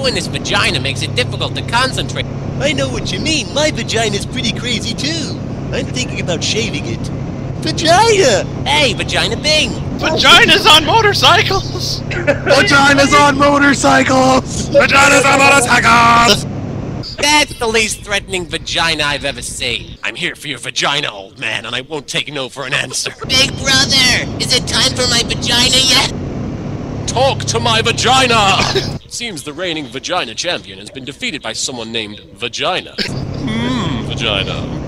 Chewing this vagina makes it difficult to concentrate. I know what you mean. My vagina's pretty crazy, too. I'm thinking about shaving it. Vagina! Hey, Vagina Bing! Vaginas on motorcycles! Vaginas on motorcycles! Vaginas on motorcycles! That's the least threatening vagina I've ever seen. I'm here for your vagina, old man, and I won't take no for an answer. Big brother, is it time for my vagina yet? Talk to my vagina! Seems the reigning vagina champion has been defeated by someone named Vagina. Vagina.